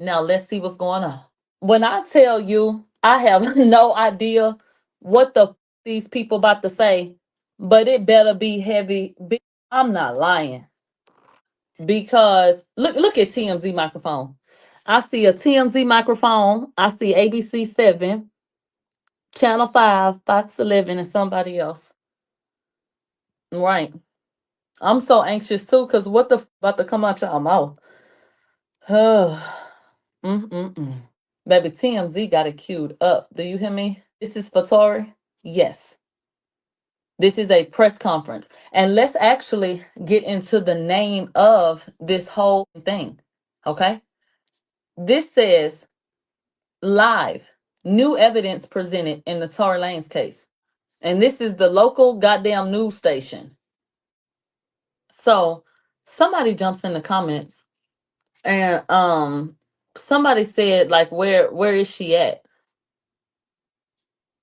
Now let's see what's going on. When I tell you, I have no idea what these people about to say, but it better be heavy. I'm not lying because look at TMZ microphone. I see a TMZ microphone. I see ABC 7, Channel 5, Fox 11, and somebody else. Right. I'm so anxious too because what the about to come out your mouth? Mm-mm-mm. Baby, TMZ got it queued up. Do you hear me? This is for Tori. Yes. This is a press conference. And let's actually get into the name of this whole thing. Okay? This says live, new evidence presented in the Tory Lanez case. And this is the local goddamn news station. So somebody jumps in the comments and somebody said, like, where is she at?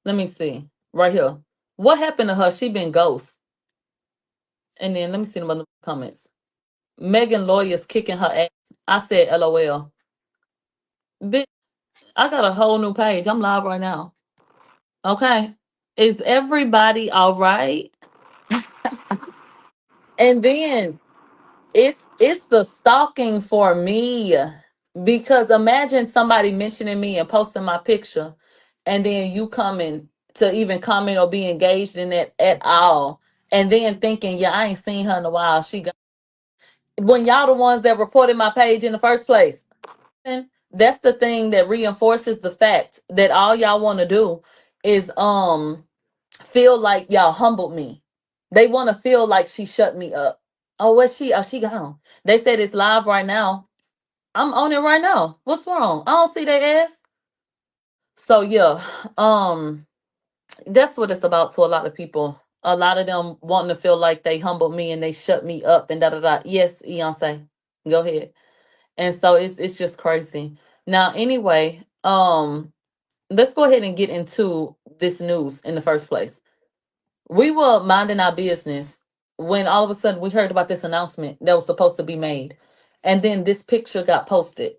Let me see. Right here. What happened to her? She been ghost. And then let me see the comments. Megan lawyers kicking her ass. I said LOL. Bitch, I got a whole new page. I'm live right now. Okay. Is everybody all right? And then it's the stalking for me. Because imagine somebody mentioning me and posting my picture, and then you coming to even comment or be engaged in it at all, and then thinking, yeah, I ain't seen her in a while. She got when y'all the ones that reported my page in the first place. And that's the thing that reinforces the fact that all y'all want to do is feel like y'all humbled me. They want to feel like she shut me up. Oh, where's she? Oh, she gone. They said it's live right now. I'm on it right now. What's wrong? I don't see their ass. So yeah, that's what it's about to a lot of people. A lot of them wanting to feel like they humbled me and they shut me up and da da da. Yes, Beyonce, go ahead. And so it's just crazy. Now, anyway, let's go ahead and get into this news in the first place. We were minding our business when all of a sudden we heard about this announcement that was supposed to be made, and then this picture got posted.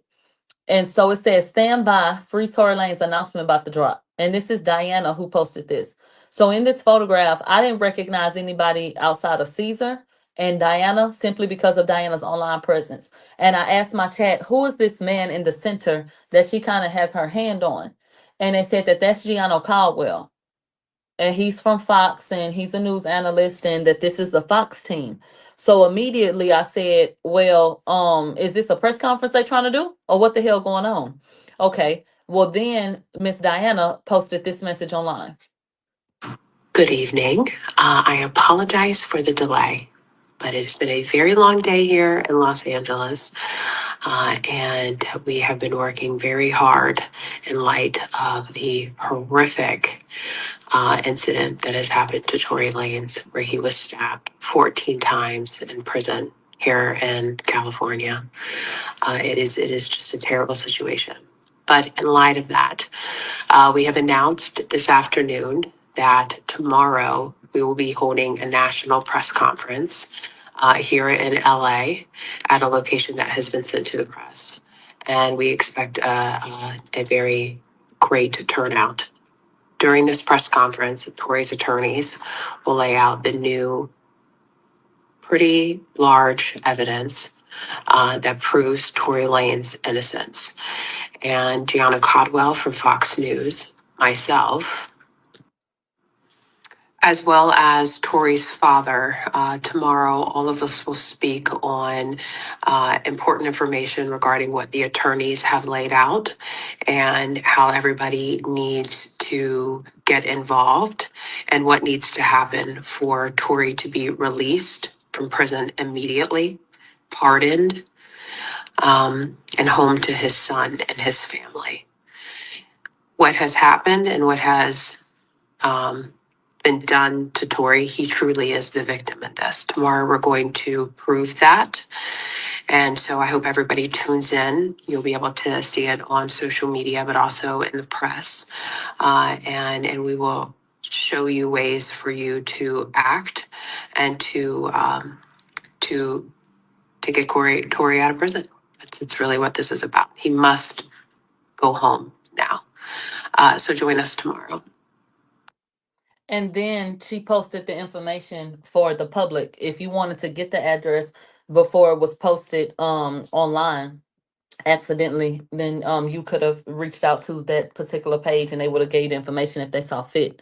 And so it says, stand by, Free Tory Lanez announcement about the drop. And this is Diana who posted this. So in this photograph, I didn't recognize anybody outside of Caesar and Diana simply because of Diana's online presence. And I asked my chat, who is this man in the center that she kind of has her hand on? And they said that that's Gianno Caldwell. And he's from Fox and he's a news analyst and that this is the Fox team. So immediately I said, well, is this a press conference they trying to do or what the hell going on? Okay. Well, then Miss Diana posted this message online. Good evening. I apologize for the delay, but it's been a very long day here in Los Angeles. And we have been working very hard in light of the horrific incident that has happened to Tory Lanez, where he was stabbed 14 times in prison here in California. It is just a terrible situation. But in light of that, we have announced this afternoon that tomorrow we will be holding a national press conference here in LA at a location that has been sent to the press. And we expect a very great turnout. During this press conference, Tory's attorneys will lay out the new, pretty large evidence that proves Tory Lanez's innocence. And Gianna Caldwell from Fox News, myself, as well as Tory's father. Tomorrow, all of us will speak on important information regarding what the attorneys have laid out and how everybody needs to get involved and what needs to happen for Tory to be released from prison immediately, pardoned, and home to his son and his family. What has happened and what has been done to Tory, he truly is the victim in this. Tomorrow we're going to prove that. And so I hope everybody tunes in. You'll be able to see it on social media, but also in the press. And we will show you ways for you to act and to get Tory out of prison It's really what this is about. He must go home now. So join us tomorrow. And then she posted the information for the public. If you wanted to get the address before it was posted online accidentally, then you could have reached out to that particular page and they would have gave the information if they saw fit.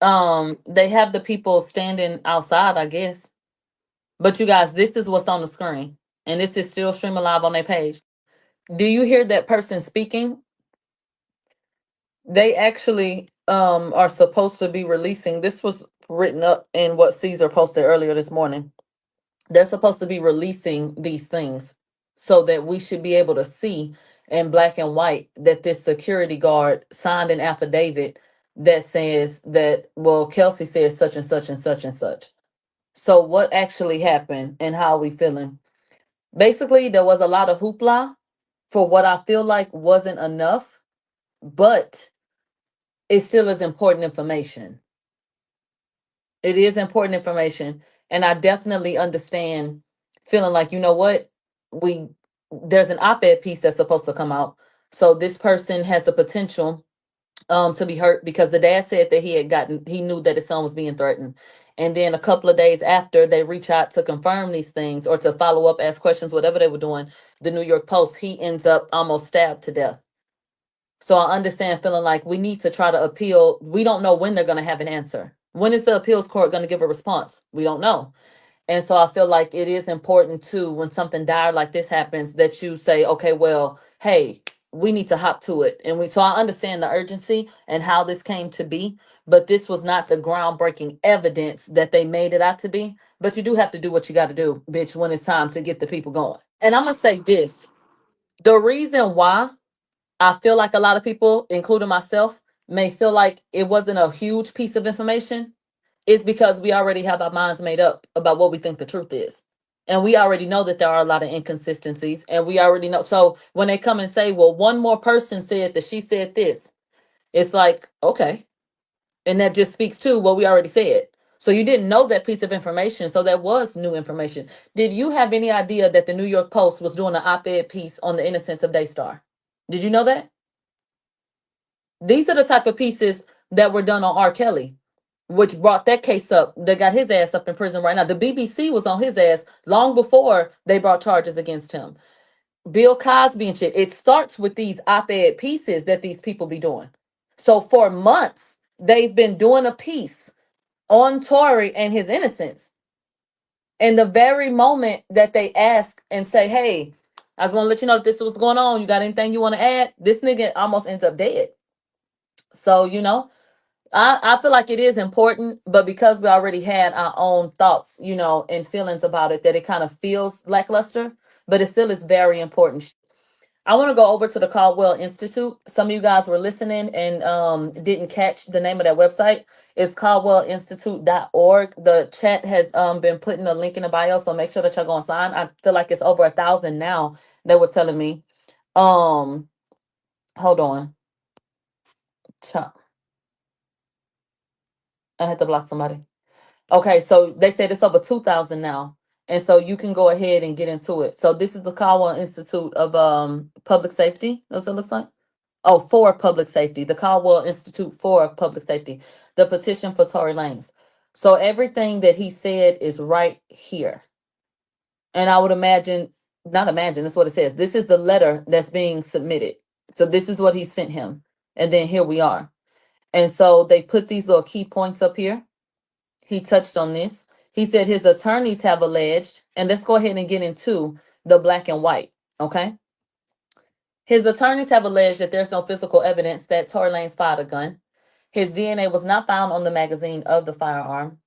They have the people standing outside, I guess. But you guys, this is what's on the screen. And this is still streaming live on their page. Do you hear that person speaking? They actually are supposed to be releasing. This was written up in what Caesar posted earlier this morning. They're supposed to be releasing these things so that we should be able to see in black and white that this security guard signed an affidavit that says that, well, Kelsey says such and such and such and such. So what actually happened and how are we feeling? Basically, there was a lot of hoopla for what I feel like wasn't enough, but it still is important information. It is important information. And I definitely understand feeling like, you know what, we there's an op-ed piece that's supposed to come out. So this person has the potential to be hurt because the dad said that he knew that his son was being threatened. And then a couple of days after they reach out to confirm these things or to follow up, ask questions, whatever they were doing, the New York Post, he ends up almost stabbed to death. So I understand feeling like we need to try to appeal. We don't know when they're going to have an answer. When is the appeals court going to give a response? We don't know. And so I feel like it is important too, when something dire like this happens, that you say, okay, well, hey, we need to hop to it. So I understand the urgency and how this came to be, but this was not the groundbreaking evidence that they made it out to be. But you do have to do what you got to do, bitch, when it's time to get the people going. And I'm going to say this. The reason why I feel like a lot of people, including myself, may feel like it wasn't a huge piece of information is because we already have our minds made up about what we think the truth is. And we already know that there are a lot of inconsistencies. And we already know. So when they come and say, well, one more person said that she said this, it's like, okay. And that just speaks to what we already said. So you didn't know that piece of information. So that was new information. Did you have any idea that the New York Post was doing an op-ed piece on the innocence of Daystar? Did you know that? These are the type of pieces that were done on R. Kelly, which brought that case up. They got his ass up in prison right now. The BBC was on his ass long before they brought charges against him. Bill Cosby and shit. It starts with these op-ed pieces that these people be doing. So for months, they've been doing a piece on Tory and his innocence. And the very moment that they ask and say, hey, I just want to let you know that this was going on. You got anything you want to add? This nigga almost ends up dead. So, I feel like it is important, but because we already had our own thoughts, and feelings about it, that it kind of feels lackluster, but it still is very important. I want to go over to the Caldwell Institute. Some of you guys were listening and didn't catch the name of that website. It's caldwellinstitute.org. The chat has been putting a link in the bio, so make sure that y'all go and sign. I feel like it's over 1,000 now, they were telling me. Hold on. I had to block somebody. Okay, so they said it's over 2,000 now. And so you can go ahead and get into it. So this is the Caldwell Institute of Public Safety. That's what it looks like. Oh, for public safety. The Caldwell Institute for Public Safety. The petition for Tory Lanez. So everything that he said is right here. And I would not imagine, that's what it says. This is the letter that's being submitted. So this is what he sent him. And then here we are. And so they put these little key points up here. He touched on this. He said his attorneys have alleged, and let's go ahead and get into the black and white, okay? His attorneys have alleged that there's no physical evidence that Tory Lanez fired a gun. His DNA was not found on the magazine of the firearm.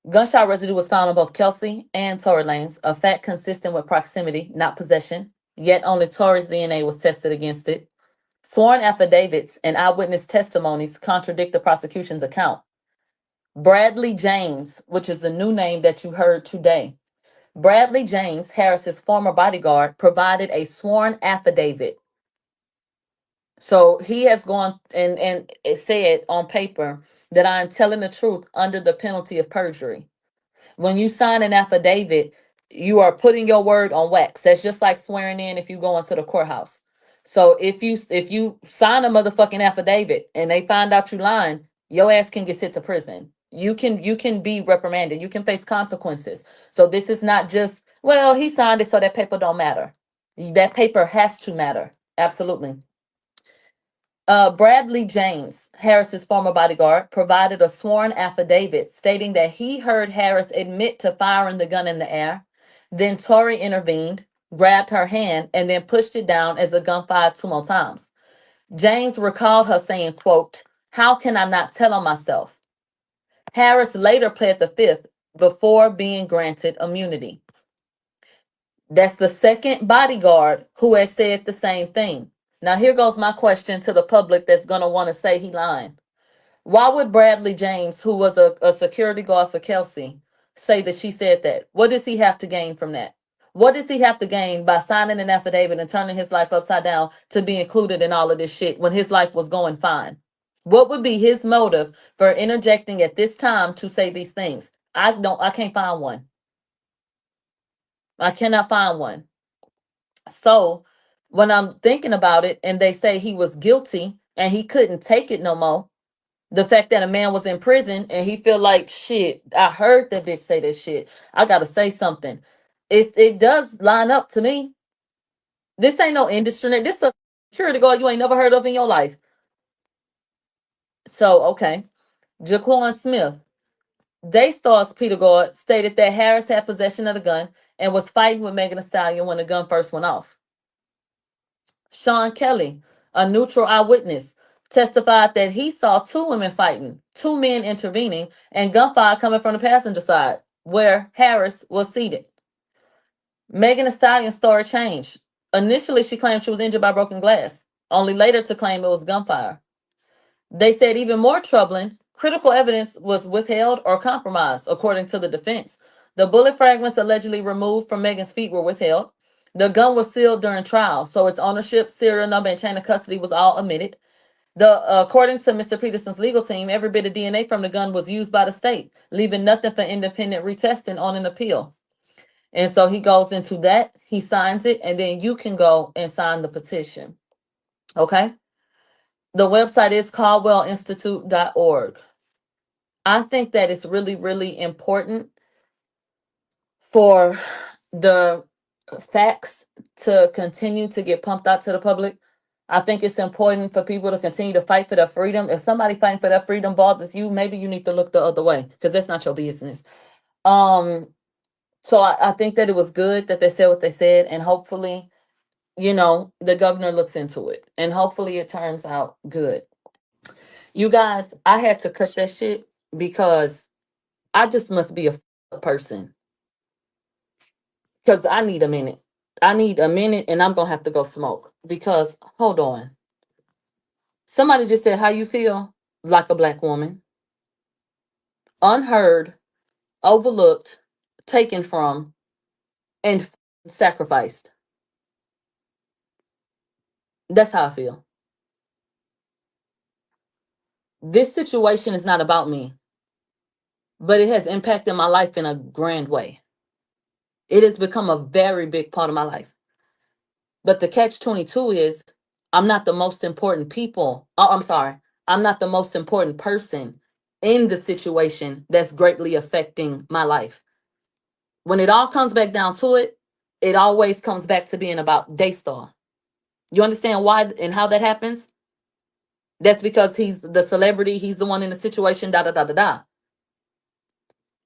Gunshot residue was found on both Kelsey and Tory Lanez, a fact consistent with proximity, not possession. Yet only Tory's DNA was tested against it. Sworn affidavits and eyewitness testimonies contradict the prosecution's account. Bradley James, which is the new name that you heard today. Bradley James, Harris's former bodyguard, provided a sworn affidavit. So he has gone and said on paper that I am telling the truth under the penalty of perjury. When you sign an affidavit, you are putting your word on wax. That's just like swearing in if you go into the courthouse. So if you sign a motherfucking affidavit and they find out you lying, your ass can get sent to prison. You can be reprimanded. You can face consequences. So this is not just, well, he signed it, so that paper don't matter. That paper has to matter. Absolutely. Bradley James, Harris's former bodyguard, provided a sworn affidavit stating that he heard Harris admit to firing the gun in the air. Then Tori intervened, grabbed her hand, and then pushed it down as the gun fired 2 more times. James recalled her saying, quote, "How can I not tell on myself?" Harris later pled the fifth before being granted immunity. That's the second bodyguard who has said the same thing. Now, here goes my question to the public that's going to want to say he lying. Why would Bradley James, who was a security guard for Kelsey, say that she said that? What does he have to gain from that? What does he have to gain by signing an affidavit and turning his life upside down to be included in all of this shit when his life was going fine? What would be his motive for interjecting at this time to say these things? I can't find one. I cannot find one. So when I'm thinking about it and they say he was guilty and he couldn't take it no more, the fact that a man was in prison and he feel like, shit, I heard that bitch say this shit, I gotta say something. It does line up to me. This ain't no industry. This is a security guard you ain't never heard of in your life. So, okay. Jaquan Smith, Daystar's Peter Guard, stated that Harris had possession of the gun and was fighting with Megan Thee Stallion when the gun first went off. Sean Kelly, a neutral eyewitness, testified that he saw two women fighting, two men intervening, and gunfire coming from the passenger side, where Harris was seated. Megan Thee Stallion's story changed. Initially, she claimed she was injured by broken glass, only later to claim it was gunfire. They said even more troubling, critical evidence was withheld or compromised, according to the defense. The bullet fragments allegedly removed from Megan's feet were withheld. The gun was sealed during trial, so its ownership, serial number, and chain of custody was all omitted. According to Mr. Peterson's legal team, every bit of DNA from the gun was used by the state, leaving nothing for independent retesting on an appeal. And so he goes into that, he signs it, and then you can go and sign the petition. Okay? The website is caldwellinstitute.org. I think that it's really, really important for the facts to continue to get pumped out to the public. I think it's important for people to continue to fight for their freedom. If somebody fighting for their freedom bothers you, maybe you need to look the other way because that's not your business. So I think that it was good that they said what they said, and hopefully, the governor looks into it, and hopefully it turns out good. You guys, I had to cut that shit because I just must be a person. Because I need a minute. I need a minute and I'm going to have to go smoke. Because, hold on. Somebody just said, how you feel? Like a black woman. Unheard, overlooked, taken from, and sacrificed. That's how I feel. This situation is not about me, but it has impacted my life in a grand way. It has become a very big part of my life. But the catch 22 is I'm not the most important people. Oh, I'm sorry. I'm not the most important person in the situation that's greatly affecting my life. When it all comes back down to it, it always comes back to being about Daystar. You understand why and how that happens? That's because he's the celebrity, he's the one in the situation, da da da da da.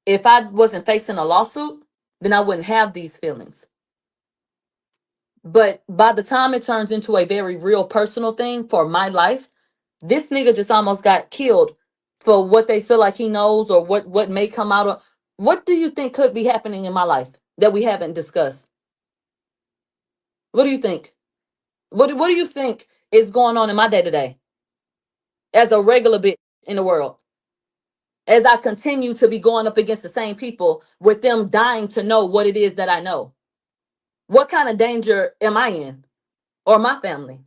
If I wasn't facing a lawsuit, then I wouldn't have these feelings. But by the time it turns into a very real personal thing for my life, this nigga just almost got killed for what they feel like he knows or what may come out of. What do you think could be happening in my life that we haven't discussed? What do you think? What do you think is going on in my day to day as a regular bitch in the world? As I continue to be going up against the same people with them dying to know what it is that I know. What kind of danger am I in? Or my family?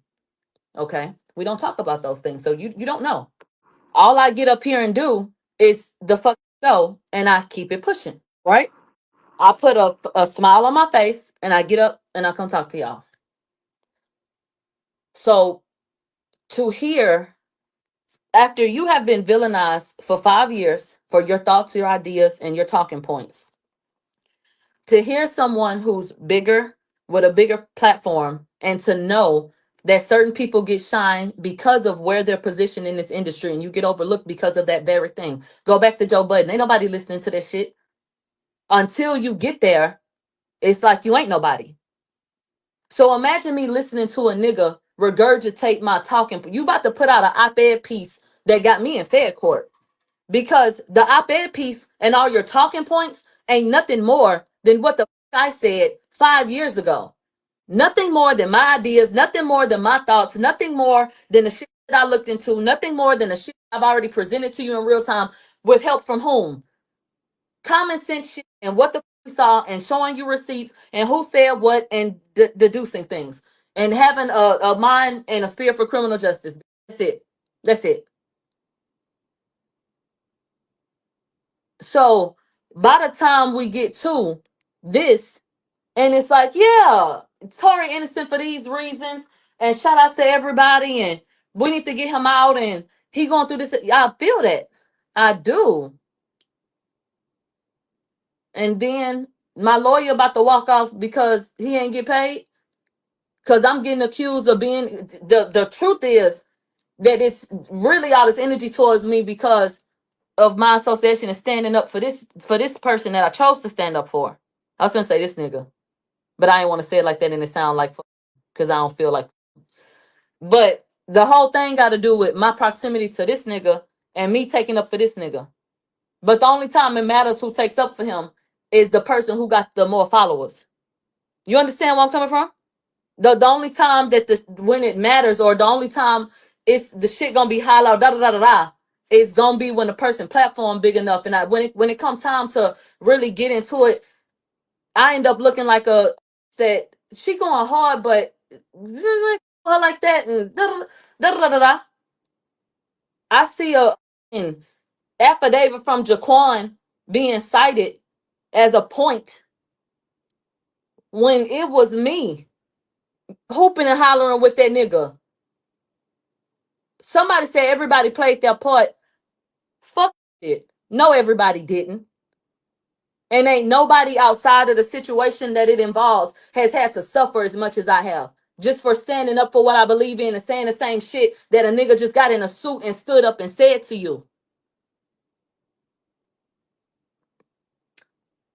Okay. We don't talk about those things. So you don't know. All I get up here and do is the fuck show and I keep it pushing, right? I put a smile on my face and I get up and I come talk to y'all. So to hear after you have been villainized for 5 years for your thoughts, your ideas, and your talking points, to hear someone who's bigger with a bigger platform and to know that certain people get shine because of where they're positioned in this industry and you get overlooked because of that very thing. Go back to Joe Budden. Ain't nobody listening to that shit. Until you get there, it's like you ain't nobody. So imagine me listening to a nigga regurgitate my talking. You about to put out an op-ed piece that got me in Fed court. Because the op-ed piece and all your talking points ain't nothing more than what the I said 5 years ago. Nothing more than my ideas, nothing more than my thoughts, nothing more than the shit that I looked into, nothing more than the shit I've already presented to you in real time with help from whom? Common sense shit and what the we saw and showing you receipts and who said what and deducing things and having a mind and a spirit for criminal justice. That's it. That's it. So by the time we get to this, and it's like, yeah, Tory innocent for these reasons, and shout out to everybody, and we need to get him out, and he going through this. I feel that. I do. And then my lawyer about to walk off because he ain't get paid. Because I'm getting accused of being the truth is that it's really all this energy towards me because of my association and standing up for this person that I chose to stand up for. I was gonna say this nigga, but I didn't want to say it like that and it sound like because I don't feel like. But the whole thing got to do with my proximity to this nigga and me taking up for this nigga. But the only time it matters who takes up for him is the person who got the more followers. You understand where I'm coming from? The only time that the when it matters or the only time it's the shit gonna be highlighted da da da da da it's gonna be when the person platform big enough and when it comes time to really get into it, I end up looking like a that she going hard but her like that and da da da da da. I see an affidavit from Jaquan being cited as a point when it was me hooping and hollering with that nigga. Somebody said everybody played their part. Fuck it. No, everybody didn't. And ain't nobody outside of the situation that it involves has had to suffer as much as I have. Just for standing up for what I believe in and saying the same shit that a nigga just got in a suit and stood up and said to you.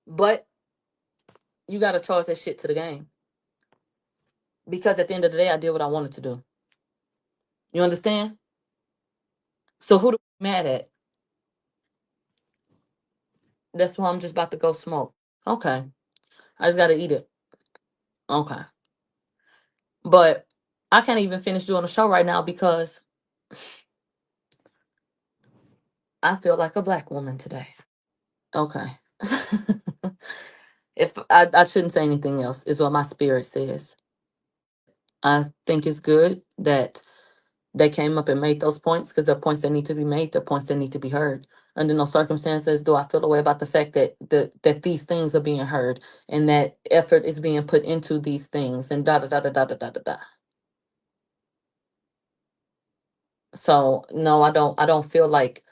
But you gotta charge that shit to the game. Because at the end of the day, I did what I wanted to do. You understand? So who do we mad at? That's why I'm just about to go smoke. Okay. I just gotta eat it. Okay. But I can't even finish doing the show right now because I feel like a black woman today. Okay. If I shouldn't say anything else, is what my spirit says. I think it's good that they came up and made those points because they're points that need to be made, they're points that need to be heard. Under no circumstances do I feel a way about the fact that that these things are being heard and that effort is being put into these things and da da da da da da da da da. So no, I don't feel like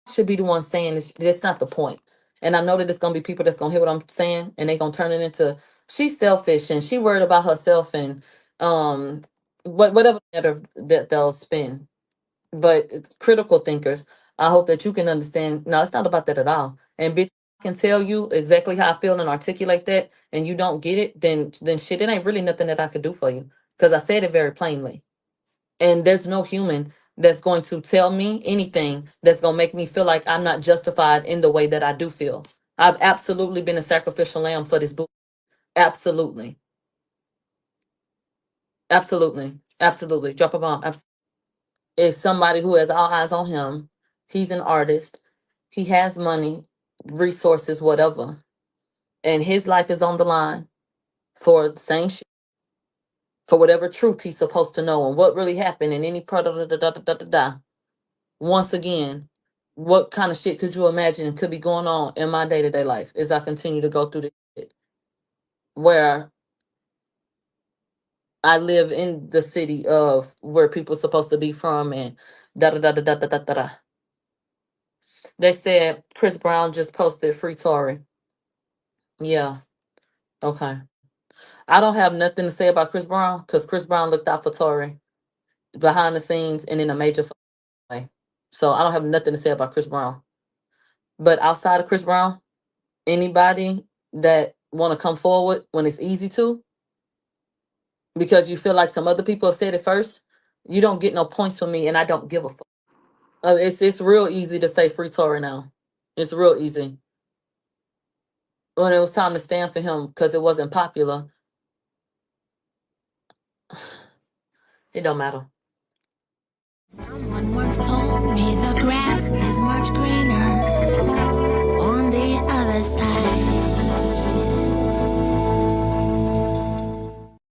I should be the one saying this. That's not the point. And I know that it's gonna be people that's gonna hear what I'm saying and they gonna turn it into she's selfish and she worried about herself and um whatever matter that they'll spin. But it's critical thinkers, I hope that you can understand. No, it's not about that at all. And bitch, I can tell you exactly how I feel and articulate that, and you don't get it, then shit, it ain't really nothing that I could do for you because I said it very plainly. And there's no human that's going to tell me anything that's going to make me feel like I'm not justified in the way that I do feel. I've absolutely been a sacrificial lamb for this book. Absolutely. Absolutely. Absolutely. Drop a bomb. Is somebody who has all eyes on him. He's an artist. He has money, resources, whatever. And his life is on the line for the same shit, for whatever truth he's supposed to know and what really happened in any part of the da da da da da. Once again, What kind of shit could you imagine could be going on in my day-to-day life as I continue to go through this shit, where I live in the city of where people supposed to be from, and da da da da da da da da. Da. They said Chris Brown just posted free Tory. Yeah, okay. I don't have nothing to say about Chris Brown because Chris Brown looked out for Tory behind the scenes and in a major way. So I don't have nothing to say about Chris Brown. But outside of Chris Brown, anybody that want to come forward when it's easy to, because you feel like some other people have said it first, you don't get no points from me, and I don't give a fuck. It's real easy to say free Tory now. It's real easy. When it was time to stand for him because it wasn't popular, it don't matter. Someone once told me the grass is much greener on the other side.